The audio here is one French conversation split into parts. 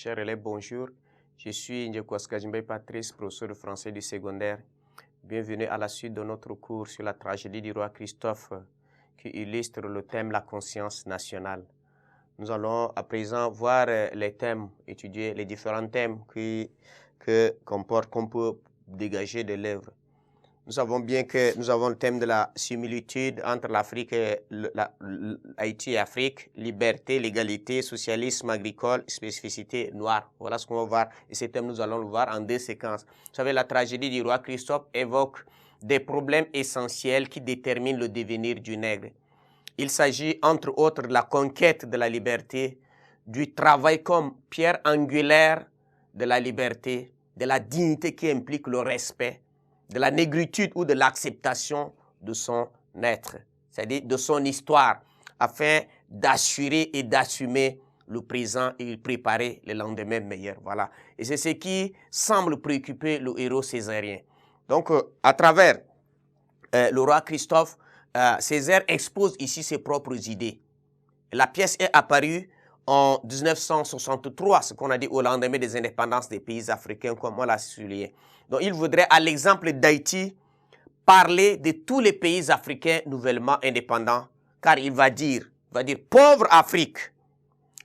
Chers élèves, bonjour. Je suis Ndjekouaska Jimbe Patrice, professeur de français du secondaire. Bienvenue à la suite de notre cours sur la tragédie du roi Christophe qui illustre le thème la conscience nationale. Nous allons à présent voir les thèmes, étudier les différents thèmes qu'on peut dégager de l'œuvre. Nous savons bien que nous avons le thème de la similitude entre l'Afrique et Haïti et Afrique, liberté, l'égalité, socialisme agricole, spécificité noire. Voilà ce qu'on va voir. Et ces thèmes, nous allons le voir en deux séquences. Vous savez, la tragédie du roi Christophe évoque des problèmes essentiels qui déterminent le devenir du nègre. Il s'agit, entre autres, de la conquête de la liberté, du travail comme pierre angulaire de la liberté, de la dignité qui implique le respect, de la négritude ou de l'acceptation de son être, c'est-à-dire de son histoire, afin d'assurer et d'assumer le présent et préparer le lendemain meilleur. Voilà. Et c'est ce qui semble préoccuper le héros césarien. Donc, à travers le roi Christophe, Césaire expose ici ses propres idées. La pièce est apparue en 1963, ce qu'on a dit au lendemain des indépendances des pays africains, comme on l'a souligné. Donc, il voudrait, à l'exemple d'Haïti, parler de tous les pays africains nouvellement indépendants, car il va dire pauvre Afrique.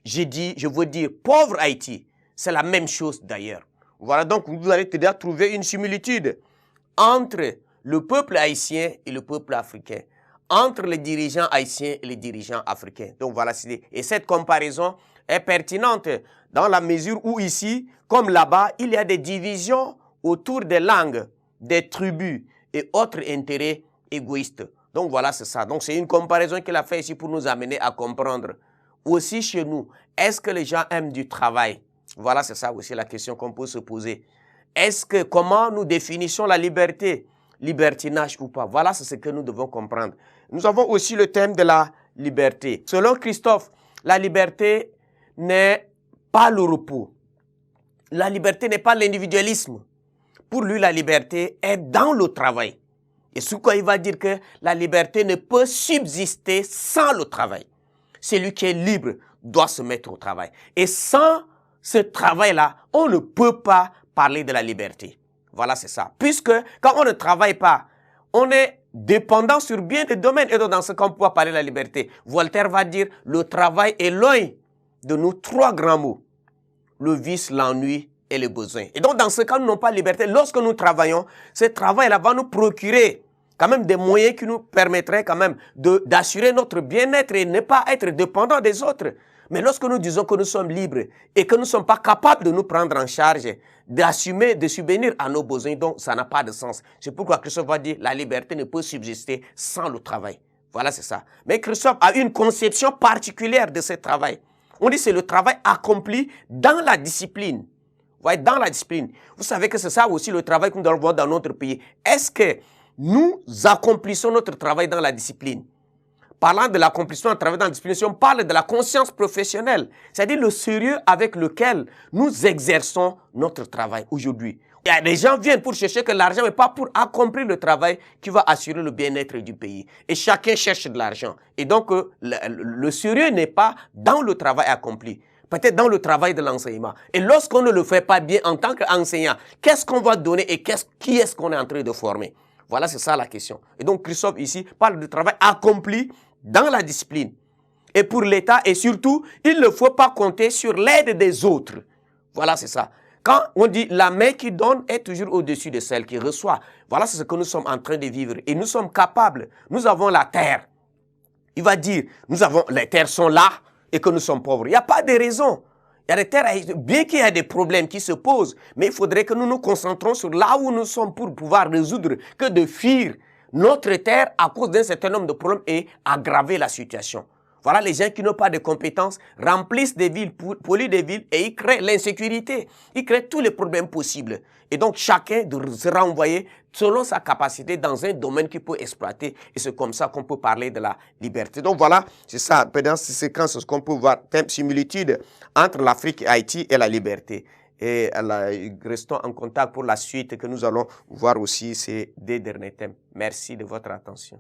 Je veux dire pauvre Haïti. C'est la même chose d'ailleurs. Voilà, donc vous allez déjà trouver une similitude entre le peuple haïtien et le peuple africain, entre les dirigeants haïtiens et les dirigeants africains. Donc voilà, et cette comparaison est pertinente dans la mesure où ici, comme là-bas, il y a des divisions autour des langues, des tribus et autres intérêts égoïstes. Donc voilà, c'est ça. Donc c'est une comparaison qu'il a fait ici pour nous amener à comprendre. Aussi chez nous, est-ce que les gens aiment du travail? Voilà, c'est ça aussi la question qu'on peut se poser. Comment nous définissons la liberté? Libertinage ou pas? Voilà, c'est ce que nous devons comprendre. Nous avons aussi le thème de la liberté. Selon Christophe, la liberté n'est pas le repos. La liberté n'est pas l'individualisme. Pour lui, la liberté est dans le travail. Et ce quoi il va dire que la liberté ne peut subsister sans le travail. Celui qui est libre doit se mettre au travail. Et sans ce travail-là, on ne peut pas parler de la liberté. Voilà, c'est ça. Puisque quand on ne travaille pas, on est dépendant sur bien des domaines. Et donc, dans ce cas, on peut parler de la liberté. Voltaire va dire, le travail est loin de nous trois grands mots. Le vice, l'ennui et le besoin. Et donc, dans ce cas, nous n'avons pas de liberté. Lorsque nous travaillons, ce travail-là va nous procurer quand même des moyens qui nous permettraient quand même d'assurer notre bien-être et ne pas être dépendant des autres. Mais lorsque nous disons que nous sommes libres et que nous ne sommes pas capables de nous prendre en charge, d'assumer, de subvenir à nos besoins, donc ça n'a pas de sens. C'est pourquoi Christophe va dire la liberté ne peut subsister sans le travail. Voilà, c'est ça. Mais Christophe a une conception particulière de ce travail. On dit que c'est le travail accompli dans la discipline. Vous voyez, dans la discipline. Vous savez que c'est ça aussi le travail que nous devons voir dans notre pays. Est-ce que nous accomplissons notre travail dans la discipline? Parlant de l'accomplissement du travail dans la discipline, si on parle de la conscience professionnelle, c'est-à-dire le sérieux avec lequel nous exerçons notre travail aujourd'hui. Les gens viennent pour chercher que l'argent, mais pas pour accomplir le travail qui va assurer le bien-être du pays. Et chacun cherche de l'argent. Et donc, le sérieux n'est pas dans le travail accompli, peut-être dans le travail de l'enseignement. Et lorsqu'on ne le fait pas bien en tant qu'enseignant, qu'est-ce qu'on va donner et qui est-ce qu'on est en train de former? Voilà, c'est ça la question. Et donc, Christophe ici parle de travail accompli dans la discipline. Et pour l'État, et surtout, il ne faut pas compter sur l'aide des autres. Voilà, c'est ça. Quand on dit la main qui donne est toujours au-dessus de celle qui reçoit. Voilà, c'est ce que nous sommes en train de vivre. Et nous sommes capables. Nous avons la terre. Il va dire, les terres sont là et que nous sommes pauvres. Il n'y a pas de raison. Il y a des terres, bien qu'il y ait des problèmes qui se posent, mais il faudrait que nous nous concentrons sur là où nous sommes pour pouvoir résoudre, que de fuir notre terre à cause d'un certain nombre de problèmes et aggraver la situation. Voilà, les gens qui n'ont pas de compétences remplissent des villes, polluent des villes et ils créent l'insécurité. Ils créent tous les problèmes possibles. Et donc, chacun sera envoyé selon sa capacité dans un domaine qu'il peut exploiter. Et c'est comme ça qu'on peut parler de la liberté. Donc voilà, c'est ça. Dans ces séquences, ce qu'on peut voir, thème similitude entre l'Afrique et Haïti et la liberté. Et restons en contact pour la suite que nous allons voir aussi ces deux derniers thèmes. Merci de votre attention.